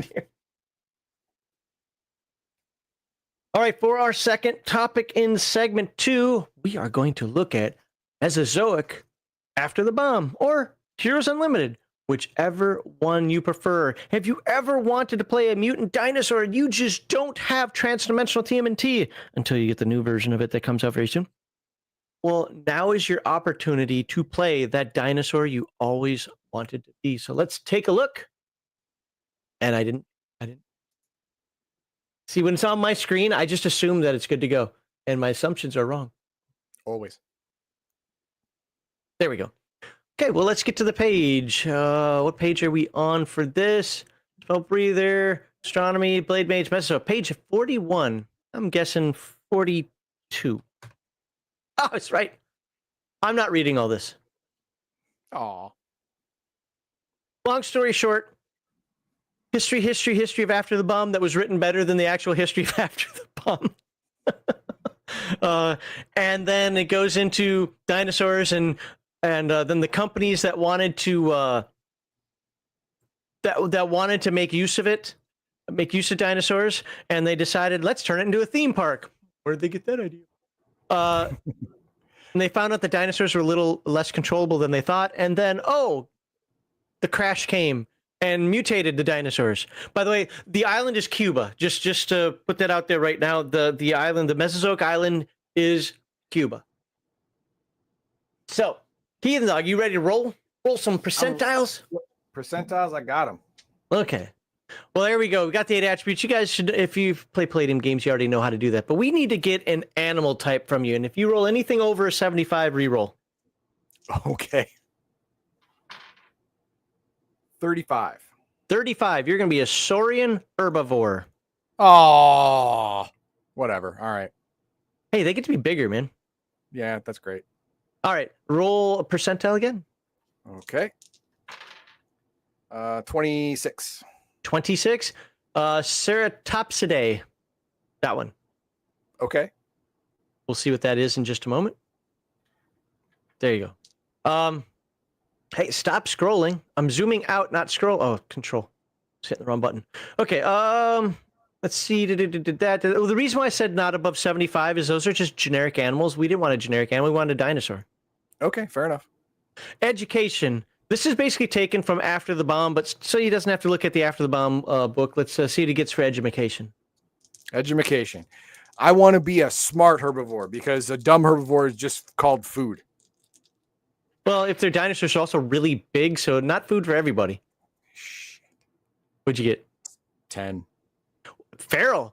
here. All right, for our second topic in segment 2, we are going to look at Mesozoic After the Bomb, or Heroes Unlimited, whichever one you prefer. Have you ever wanted to play a mutant dinosaur and you just don't have transdimensional TMNT until you get the new version of it that comes out very soon? Well, now is your opportunity to play that dinosaur you always wanted to be. So let's take a look. And I didn't see when it's on my screen, I just assume that it's good to go. And my assumptions are wrong. Always. There we go. Okay, well, let's get to the page. What page are we on for this? Spell Breather, Astronomy, Blade Mage, Mesozoic. Page 41. I'm guessing 42. Oh, it's right. I'm not reading all this. Aw. Long story short, history of After the Bomb that was written better than the actual history of After the Bomb. And then it goes into dinosaurs and then the companies that wanted to that wanted to make use of dinosaurs, and they decided, let's turn it into a theme park. Where did they get that idea? And they found out the dinosaurs were a little less controllable than they thought, and then the crash came and mutated the dinosaurs. By the way, the island is Cuba. Just to put that out there right now, the island, the Mesozoic island, is Cuba. So, Heathen Dog, you ready to roll some percentiles? Percentiles, I got them. Okay. Well, there we go. We got the 8 attributes. You guys should, if you play Palladium games, you already know how to do that. But we need to get an animal type from you. And if you roll anything over a 75, re-roll. Okay. 35. 35. You're going to be a saurian herbivore. Oh, whatever. All right. Hey, they get to be bigger, man. Yeah, that's great. All right. Roll a percentile again. Okay. 26. 26. Ceratopsidae. That one. Okay. We'll see what that is in just a moment. There you go. Hey, stop scrolling. I'm zooming out, not scroll. Oh, control. Just hitting the wrong button. Okay. Let's see. The reason why I said not above 75 is those are just generic animals. We didn't want a generic animal. We wanted a dinosaur. Okay, fair enough. Education. This is basically taken from After the Bomb, but so he doesn't have to look at the After the Bomb book. Let's see what he gets for education. Education. I want to be a smart herbivore because a dumb herbivore is just called food. Well, if they're dinosaurs, they're also really big, so not food for everybody. What'd you get? 10. Feral.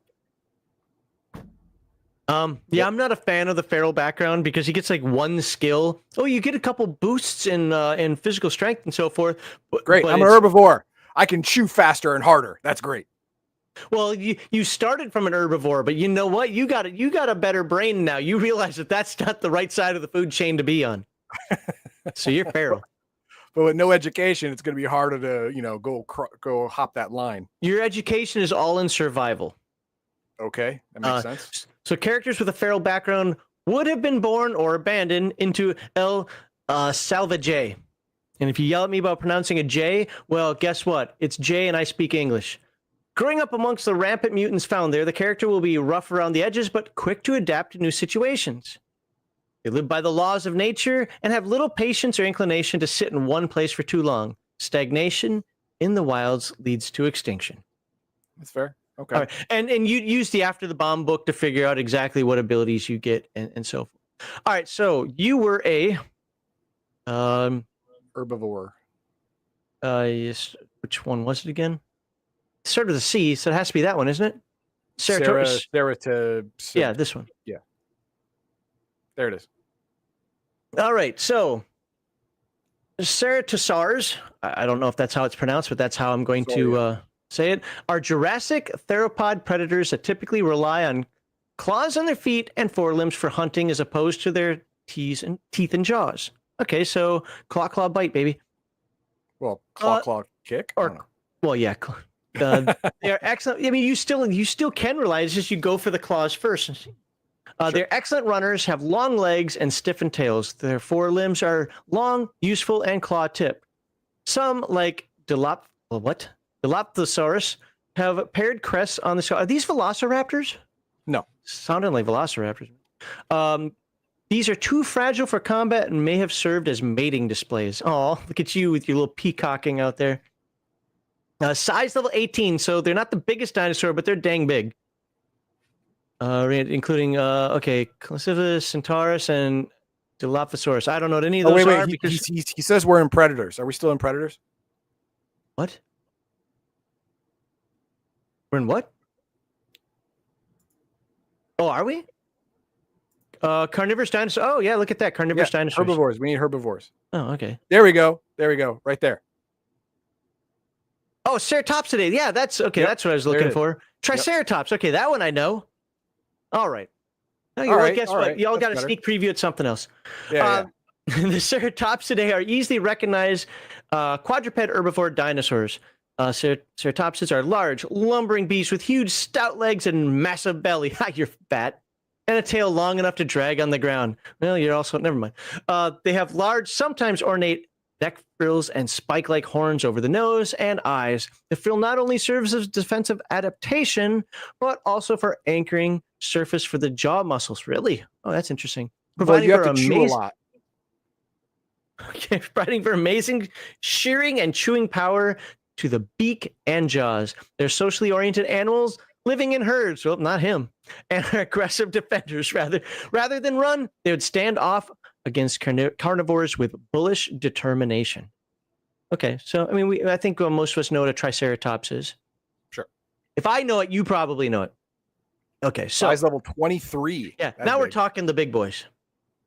Yeah, I'm not a fan of the feral background because he gets like one skill. Oh, you get a couple boosts in physical strength and so forth. Great. I'm an herbivore. I can chew faster and harder. That's great. Well, you started from an herbivore, but you know what? You got a better brain now. You realize that that's not the right side of the food chain to be on. So you're feral. But with no education, it's going to be harder to, go hop that line. Your education is all in survival. Okay, that makes sense. So characters with a feral background would have been born or abandoned into El Salvage. And if you yell at me about pronouncing a J, well, guess what? It's J and I speak English. Growing up amongst the rampant mutants found there, the character will be rough around the edges, but quick to adapt to new situations. They live by the laws of nature and have little patience or inclination to sit in one place for too long. Stagnation in the wilds leads to extinction. That's fair. Okay. All right. And you use the After the Bomb book to figure out exactly what abilities you get and so forth. All right. So you were a herbivore. Yes. Which one was it again? It started with a C, so it has to be that one, isn't it? Yeah, this one. Yeah. There it is. All right. So Ceratosaurs, I don't know if that's how it's pronounced, but that's how I'm going to say it, are Jurassic theropod predators that typically rely on claws on their feet and forelimbs for hunting as opposed to their teeth and jaws. Okay, so claw, bite, baby. Well, claw, kick? Well, yeah. They are excellent. I mean, you still can rely. It's just you go for the claws first. Sure. They're excellent runners, have long legs and stiffened tails. Their forelimbs are long, useful, and claw-tipped. Some, like Dilophosaurus, have paired crests on the skull. Are these velociraptors? No. Sounded like velociraptors. These are too fragile for combat and may have served as mating displays. Oh, look at you with your little peacocking out there. Size level 18, so they're not the biggest dinosaur, but they're dang big. Including, Classivis, Centaurus, and Dilophosaurus. I don't know what any of those are. He says we're in Predators. Are we still in Predators? What? We're in what? Oh, are we? Carnivorous dinosaur. Oh, yeah, look at that. Carnivorous dinosaurs. Herbivores. We need herbivores. Oh, okay. There we go. There we go. Right there. Oh, Ceratopsidae. Yeah, that's okay. Yep, That's what I was looking for. Triceratops. Okay, that one I know. All right. Guess what? Y'all got a sneak preview at something else. Yeah. The Ceratopsidae are easily recognized quadruped herbivore dinosaurs. Ceratopsids are large, lumbering beasts with huge, stout legs and massive belly. You're fat. And a tail long enough to drag on the ground. Well, you're also, never mind. They have large, sometimes ornate neck frills and spike-like horns over the nose and eyes. The frill not only serves as defensive adaptation, but also for anchoring surface for the jaw muscles. Really? Oh, that's interesting. Providing you have to chew a lot. Okay, providing for amazing shearing and chewing power to the beak and jaws. They're socially oriented animals living in herds. Well, not him. And are aggressive defenders. Rather than run, they would stand off against carnivores with bullish determination. Okay, so I mean, I think most of us know what a Triceratops is. Sure. If I know it, you probably know it. Okay, so size level 23. Yeah, now we're talking the big boys.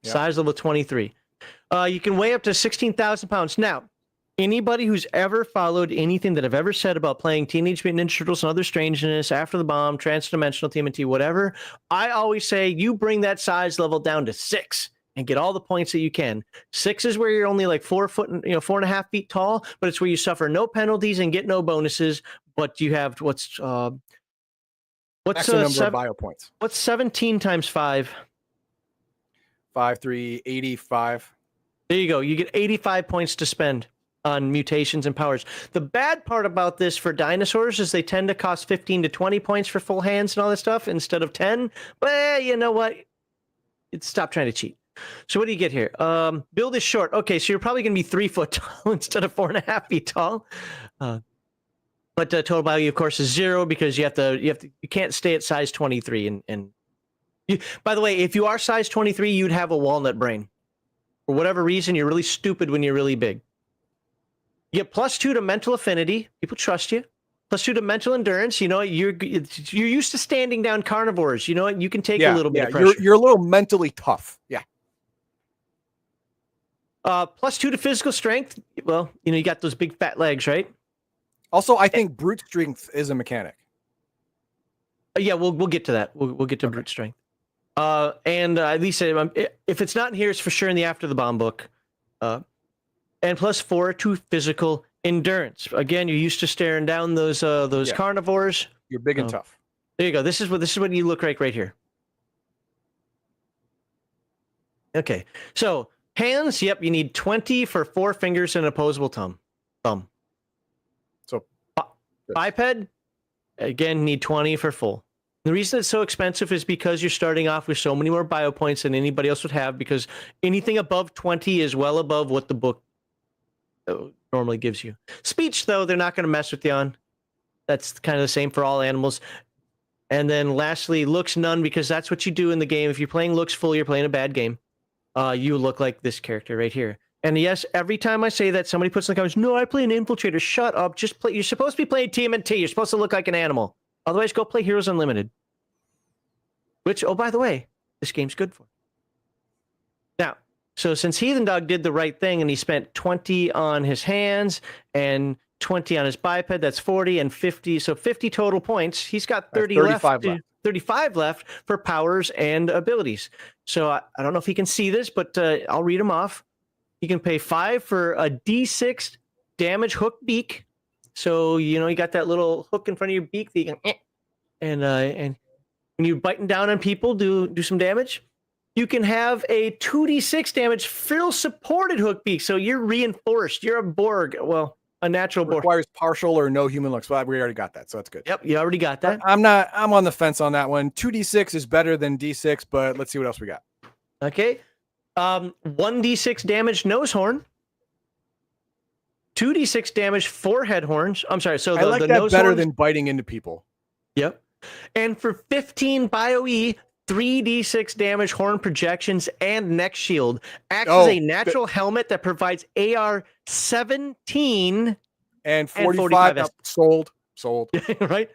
Yep. Size level 23. You can weigh up to 16,000 pounds. Now, anybody who's ever followed anything that I've ever said about playing Teenage Mutant Ninja Turtles and Other Strangeness, After the Bomb, Transdimensional TMNT, whatever, I always say you bring that size level down to 6 and get all the points that you can. 6 is where you're only like 4 foot, 4.5 feet tall, but it's where you suffer no penalties and get no bonuses. But you have what's number of bio points? What's 17 times 5? 5, 3, 85. There you go. You get 85 points to spend on mutations and powers. The bad part about this for dinosaurs is they tend to cost 15 to 20 points for full hands and all that stuff instead of 10. But you know what? Stop trying to cheat. So what do you get here? Build is short. Okay, so you're probably going to be 3 foot tall instead of 4.5 feet tall. But total value, of course, is 0 because you can't stay at size 23. And by the way, if you are size 23, you'd have a walnut brain. For whatever reason, you're really stupid when you're really big. You get +2 to mental affinity. People trust you. +2 to mental endurance. You know, you're used to standing down carnivores. You know what? You can take a little bit of pressure. You're a little mentally tough. Yeah. +2 to physical strength. Well, you got those big fat legs, right? Also, I think brute strength is a mechanic. Yeah, we'll get to that. We'll get to brute strength. And at least if it's not in here, it's for sure in the After the Bomb book. And +4 to physical endurance. Again, you're used to staring down those carnivores. You're big and tough. There you go. This is what you look like right here. Okay, so hands. Yep, you need 20 for 4 fingers and opposable thumb. So biped. Again, need 20 for full. The reason it's so expensive is because you're starting off with so many more bio points than anybody else would have, because anything above 20 is well above what the book normally gives you. Speech, though, they're not going to mess with you on. That's kind of the same for all animals. And then lastly, looks, none, because that's what you do in the game. If you're playing looks full, you're playing a bad game. You look like this character right here. And yes, every time I say that, somebody puts in the comments, no, I play an infiltrator. Shut up. Just play. You're supposed to be playing TMNT. You're supposed to look like an animal. Otherwise, go play Heroes Unlimited. Which, oh, by the way, this game's good for. Now, so since Heathen Dog did the right thing and he spent 20 on his hands and 20 on his biped, that's 40 and 50. So 50 total points. He's got 35 left for powers and abilities. So I don't know if he can see this, but I'll read them off. You can pay 5 for a D6 damage hook beak. So, you got that little hook in front of your beak that you can, and when you're biting down on people, do some damage. You can have a 2d6 damage frill supported hook beak. So you're reinforced. You're a Borg. Well, a natural born. Requires partial or no human looks. Well, we already got that, so that's good. Yep, you already got that. I'm on the fence on that one. 2d6 is better than d6, but let's see what else we got. Okay. 1d6 damage nose horn. 2d6 damage forehead horns. I'm sorry. So I like the that nose better horns, than biting into people. Yep. And for 15 BioE, 3d6 damage horn projections and neck shield. Acts as a natural helmet that provides AR 17 and 45. Sold. Right?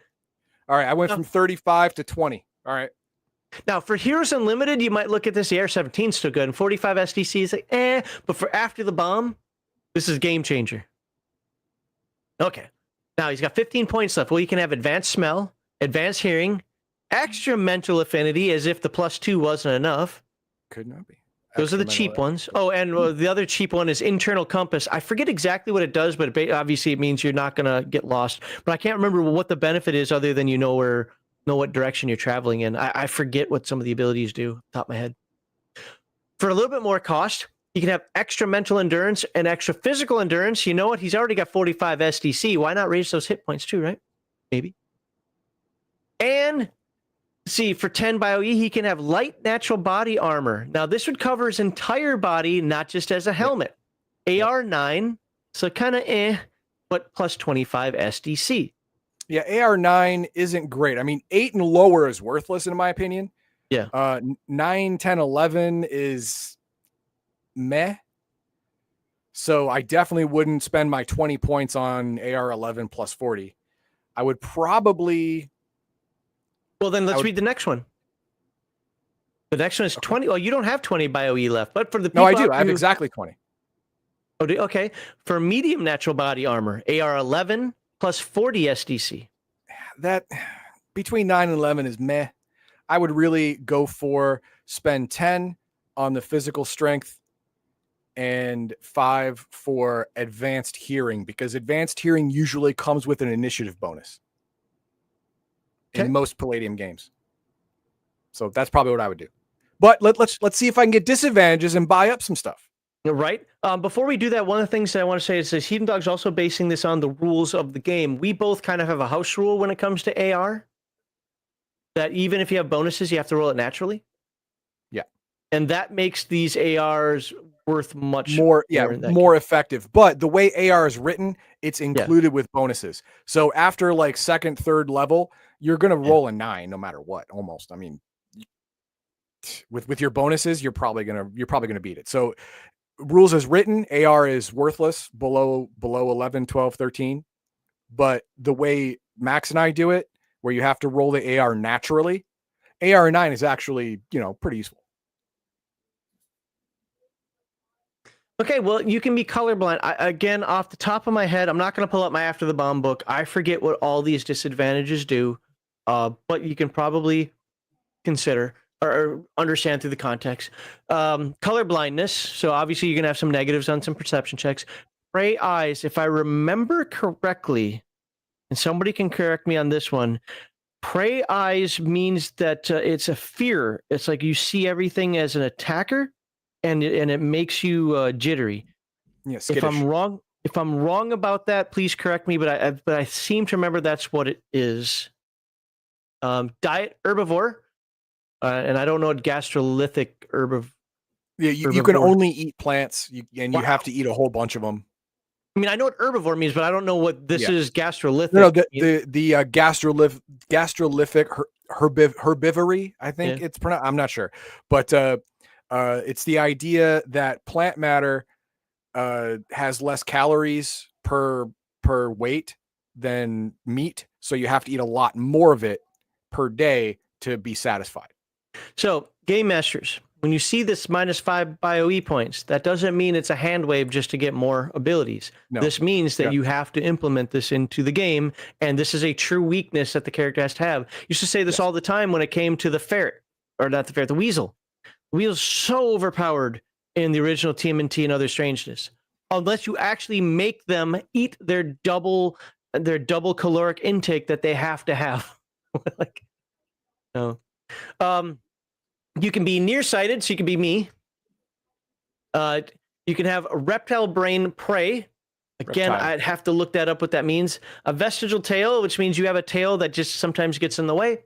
All right. I went from 35 to 20. All right. Now, for Heroes Unlimited, you might look at this. The AR 17 is still good. And 45 SDC is like, But for After the Bomb, this is game changer. Okay. Now, he's got 15 points left. Well, you can have advanced smell, advanced hearing, extra mental affinity, as if the +2 wasn't enough. Could not be. Those are the cheap ones. Oh, and the other cheap one is internal compass. I forget exactly what it does, but obviously it means you're not going to get lost. But I can't remember what the benefit is other than know what direction you're traveling in. I forget what some of the abilities do off the top of my head. For a little bit more cost, you can have extra mental endurance and extra physical endurance. You know what? He's already got 45 SDC. Why not raise those hit points too, right? Maybe. And see, for 10 BioE, he can have light natural body armor. Now, this would cover his entire body, not just as a helmet. AR 9, so kind of but plus 25 SDC. Yeah, AR 9 isn't great. I mean, 8 and lower is worthless, in my opinion. Yeah. 9, 10, 11 is meh. So I definitely wouldn't spend my 20 points on AR 11 plus 40. I would probably... Well, then let's read the next one. The next one is 20. Well, you don't have 20 BioE left, but for the people... No, I do. I have exactly 20. Oh, okay. For medium natural body armor, AR 11 plus 40 SDC. That between 9 and 11 is meh. I would really go for spend 10 on the physical strength and 5 for advanced hearing, because advanced hearing usually comes with an initiative bonus in most Palladium games. So that's probably what I would do. But let's see if I can get disadvantages and buy up some stuff. Right. Before we do that, one of the things that I want to say is this: Heathen Dog's also basing this on the rules of the game. We both kind of have a house rule when it comes to AR, that even if you have bonuses, you have to roll it naturally. Yeah. And that makes these ARs worth much more effective. But the way AR is written, it's included with bonuses. So after like second, third level, you're going to roll a 9 no matter what, almost. I mean, with your bonuses, you're probably going to beat it. So rules as written, AR is worthless below 11, 12, 13. But the way Max and I do it, where you have to roll the AR naturally, AR 9 is actually, pretty useful. Okay, well, you can be colorblind. Again, off the top of my head, I'm not going to pull up my After the Bomb book. I forget what all these disadvantages do, but you can probably consider or understand through the context. Color blindness. So obviously you're going to have some negatives on some perception checks. Prey eyes, if I remember correctly, and somebody can correct me on this one, prey eyes means that it's a fear. It's like you see everything as an attacker, and it makes you jittery. Yeah, if I'm wrong about that, please correct me. But I seem to remember that's what it is. Diet herbivore. And I don't know what gastrolithic herbivore. Yeah, you can only eat plants, and you have to eat a whole bunch of them. I mean, I know what herbivore means, but I don't know what this is. Gastrolithic. No, the gastrolithic herbivory. I think it's pronounced. I'm not sure, but it's the idea that plant matter has less calories per weight than meat, so you have to eat a lot more of it per day to be satisfied. So, Game Masters, when you see this -5 BioE points, that doesn't mean it's a hand wave just to get more abilities. No. This means that you have to implement this into the game, and this is a true weakness that the character has to have. You used to say this all the time when it came to the ferret, or not the ferret, the weasel. The weasel's so overpowered in the original TMNT and Other Strangeness. Unless you actually make them eat their double caloric intake that they have to have. No. You can be nearsighted, so you can be me. You can have a reptile brain prey. Again, Reptile. I'd have to look that up what that means. A vestigial tail, which means you have a tail that just sometimes gets in the way,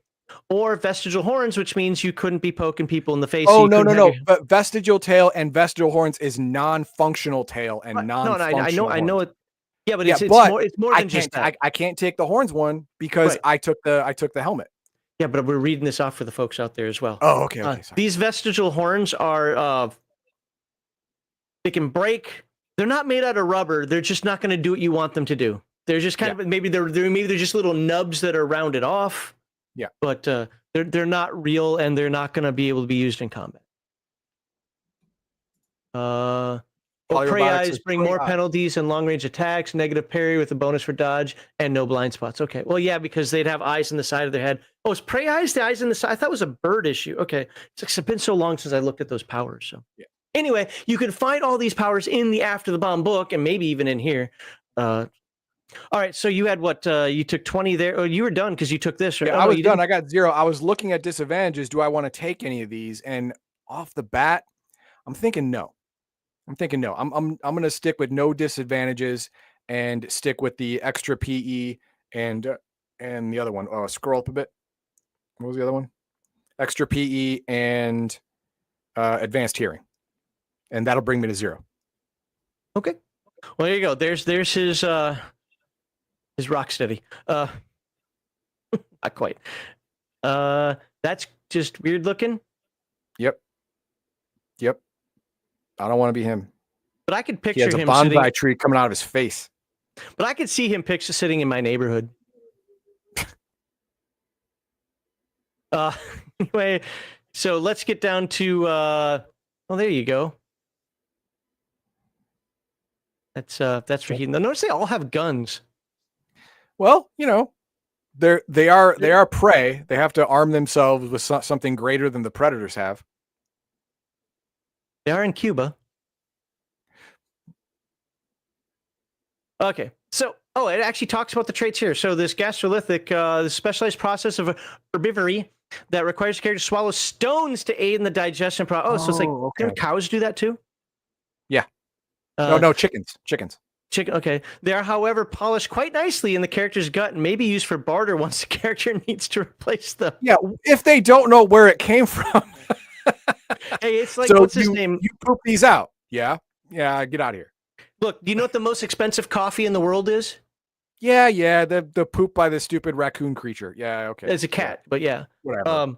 or vestigial horns, which means you couldn't be poking people in the face. Oh, so no, no, no. your... But vestigial tail and vestigial horns is non-functional tail and non-functional I know horns. it. Yeah, but Yeah, it's more than just that. I can't take the horns one because I took the helmet. Yeah, but we're reading this off for the folks out there as well. Oh, okay, sorry. These vestigial horns are they can break. They're not made out of rubber. They're just not going to do what you want them to do. They're just kind of maybe they're just little nubs that are rounded off. Yeah, but they're not real, and they're not going to be able to be used in combat. Prey eyes bring more penalties and long range attacks, negative parry with a bonus for dodge, and no blind spots. Okay, well, yeah, because they'd have eyes in the side of their head. Oh, is prey eyes the eyes in the side? I thought it was a bird issue. Okay, it's been so long since I looked at those powers. So anyway, you can find all these powers in the After the Bomb book, and maybe even in here. All right, so you had what? You took 20 there. Oh, you were done because you took this. Right? Yeah, I was done. I got 0. I was looking at disadvantages. Do I want to take any of these? And off the bat, I'm thinking no. I'm going to stick with no disadvantages and stick with the extra PE and the other one. Oh, scroll up a bit. What was the other one? Extra PE and advanced hearing, and that'll bring me to 0. Okay. Well, there you go. There's his Rocksteady. Not quite. That's just weird looking. Yep. I don't want to be him. But I could picture him sitting. He has a bonsai tree coming out of his face. But I could see him sitting in my neighborhood. Anyway, so let's get down to. There you go. That's for Heathen. Notice they all have guns. Well, they are prey. They have to arm themselves with something greater than the predators have. They are in Cuba. Okay, so it actually talks about the traits here. So this gastrolithic, the specialized process of herbivory that requires the character to swallow stones to aid in the digestion process. So it's like cows do that too? Yeah. No, chickens. Chicken. Okay. They are, however, polished quite nicely in the character's gut and may be used for barter once the character needs to replace them. Yeah, if they don't know where it came from. Hey, it's like, what's his name? You poop these out. Yeah, get out of here. Look, do you know what the most expensive coffee in the world is? Yeah, the poop by the stupid raccoon creature. Yeah, okay. It's a cat, but yeah. Whatever.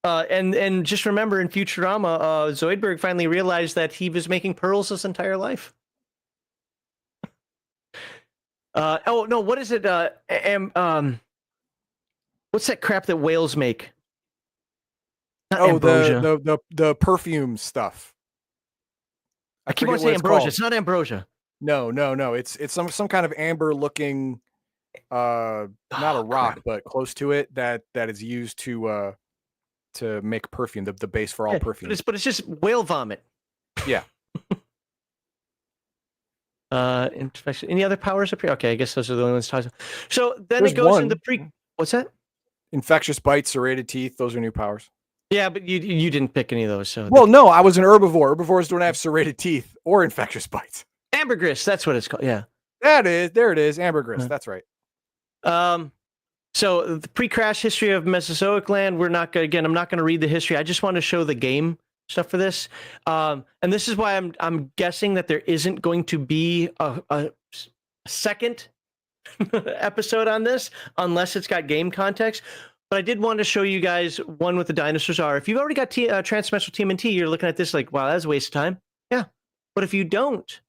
And just remember, in Futurama, Zoidberg finally realized that he was making pearls his entire life. What is it? What's that crap that whales make? Not ambrosia. the perfume stuff. I keep on saying ambrosia. It's not ambrosia. No. It's some kind of amber looking, not a rock, but close to it that is used to make perfume. The base for all perfume. But it's just whale vomit. Yeah. Any other powers up here? Okay, I guess those are the only ones. So then it goes into What's that? Infectious bites, serrated teeth. Those are new powers. Yeah, but you didn't pick any of those. So no, I was an herbivore. Herbivores don't have serrated teeth or infectious bites. Ambergris, that's what it's called. Yeah, there it is. Ambergris. That's right. So the pre-crash history of Mesozoic land. I'm not going to read the history. I just want to show the game stuff for this. And this is why I'm guessing that there isn't going to be a second episode on this unless it's got game context. But I did want to show you guys one with the dinosaurs are. If you've already got Transdimensional TMNT, you're looking at this like, wow, that's a waste of time. Yeah. But if you don't,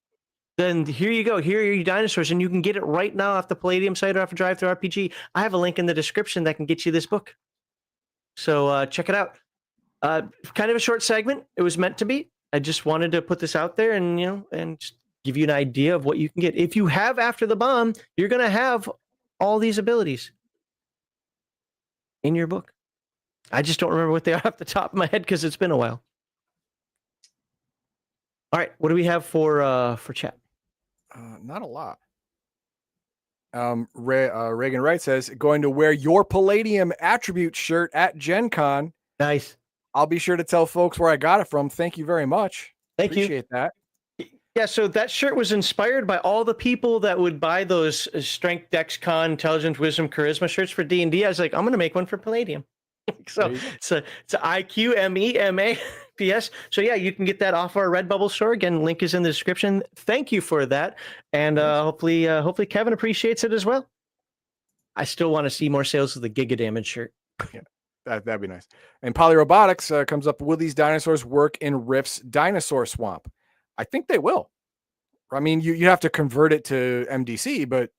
then here you go. Here are your dinosaurs, and you can get it right now off the Palladium site or off of Drive Thru RPG. I have a link in the description that can get you this book. So check it out. Kind of a short segment. It was meant to be. I just wanted to put this out there and just give you an idea of what you can get. If you have After the Bomb, you're going to have all these abilities in your book. I just don't remember what they are off the top of my head because it's been a while. All right, what do we have for chat? Not a lot. Reagan Wright says, going to wear your Palladium attribute shirt at Gen Con. Nice. I'll be sure to tell folks where I got it from. Thank you very much. Thank you. Appreciate that. Yeah, so that shirt was inspired by all the people that would buy those strength, dex, con, intelligence, wisdom, charisma shirts for D&D. I was like, I'm going to make one for Palladium. So it's a IQMEMAPS. So yeah, you can get that off our Redbubble store. Again, link is in the description. Thank you for that, and hopefully Kevin appreciates it as well. I still want to see more sales of the Giga Damage shirt. Yeah, that'd be nice. And Polyrobotics comes up, will these dinosaurs work in Rift's dinosaur swamp? I think they will. I mean, you have to convert it to MDC, but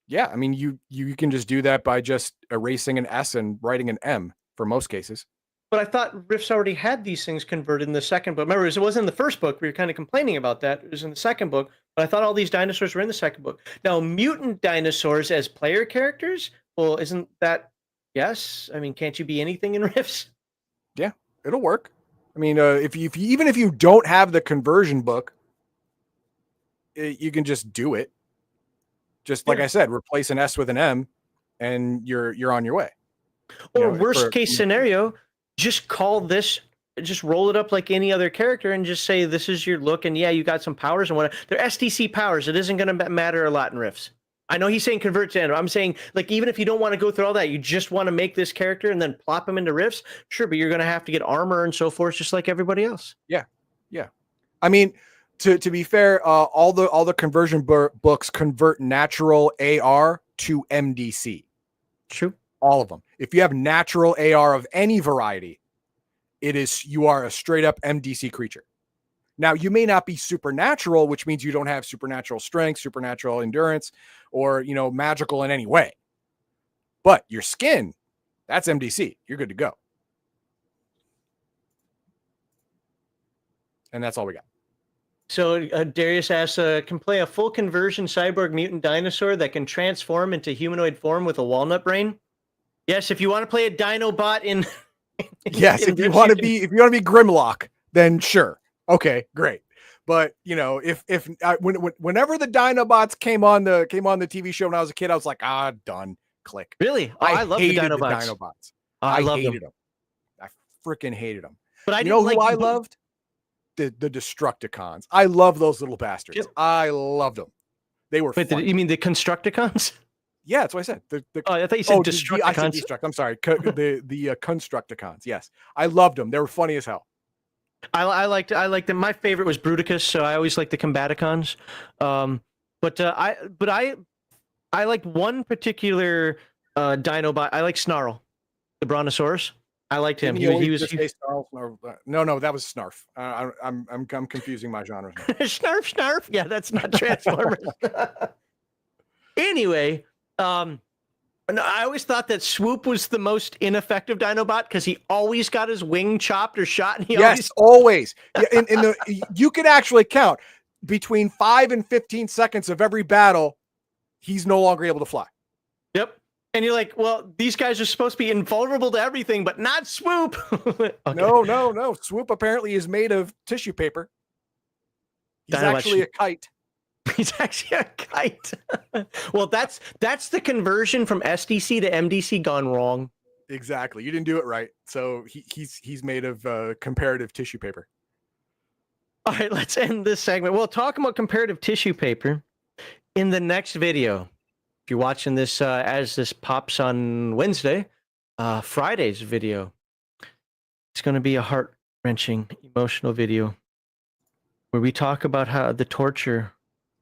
yeah, I mean, you can just do that by just erasing an S and writing an M for most cases. But I thought Rifts already had these things converted in the second book. Remember, it wasn't in the first book. We were kind of complaining about that. It was in the second book. But I thought all these dinosaurs were in the second book. Now, mutant dinosaurs as player characters, well, isn't that, yes? I mean, can't you be anything in Rifts? Yeah, it'll work. I mean, even if you don't have the conversion book, you can just do it. Just like I said, replace an S with an M, and you're on your way. Or worst case scenario, just call this, just roll it up like any other character, and just say this is your look. And yeah, you got some powers and whatever. They're STC powers. It isn't going to matter a lot in Rifts. I know he's saying convert to Endo. I'm saying, like, even if you don't want to go through all that, you just want to make this character and then plop him into Rifts. Sure, but you're going to have to get armor and so forth, just like everybody else. Yeah. I mean, to be fair, all the conversion books convert natural AR to MDC. True. All of them. If you have natural AR of any variety, you are a straight up MDC creature. Now, you may not be supernatural, which means you don't have supernatural strength, supernatural endurance, or magical in any way. But your skin, that's MDC. You're good to go. And that's all we got. So Darius asks, can play a full conversion cyborg mutant dinosaur that can transform into humanoid form with a walnut brain? Yes, if you want to play a Dinobot in yes, if you want to be Grimlock, then sure. Okay, great. But whenever the Dinobots came on the TV show when I was a kid, I was like, done. Click. Really? Oh, I love the Dinobots. I hated them. I freaking hated them. But I who I loved? The Destructicons. I love those little bastards. Yep. I loved them. They were. Wait, you mean the Constructicons? Yeah, that's what I said. I thought you said Destructicons. I said Destruct. I'm sorry. the Constructicons. Yes, I loved them. They were funny as hell. I liked them. My favorite was Bruticus, so I always liked the Combaticons. But I like one particular Dinobot. I like Snarl, the Brontosaurus. I liked him. He was no, that was Snarf. I'm confusing my genres. Snarf. Yeah, that's not Transformers. Anyway, I always thought that Swoop was the most ineffective Dinobot because he always got his wing chopped or shot. And always. Yeah, you can actually count between 5 and 15 seconds of every battle. He's no longer able to fly. Yep. And you're like, well, these guys are supposed to be invulnerable to everything, but not Swoop. Okay. No. Swoop apparently is made of tissue paper. He's actually a kite. He's actually a kite. Well, that's the conversion from SDC to MDC gone wrong. Exactly. You didn't do it right. So he's made of comparative tissue paper. All right, let's end this segment. We'll talk about comparative tissue paper in the next video. If you're watching this as this pops on Wednesday, Friday's video, it's going to be a heart-wrenching, emotional video where we talk about how the torture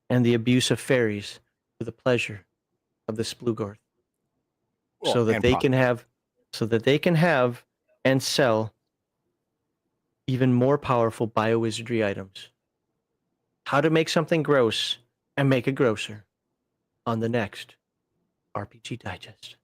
and the abuse of fairies for the pleasure of the Splugorth, so that they can have and sell even more powerful biowizardry items. How to make something gross and make it grosser on the next RPG Digest.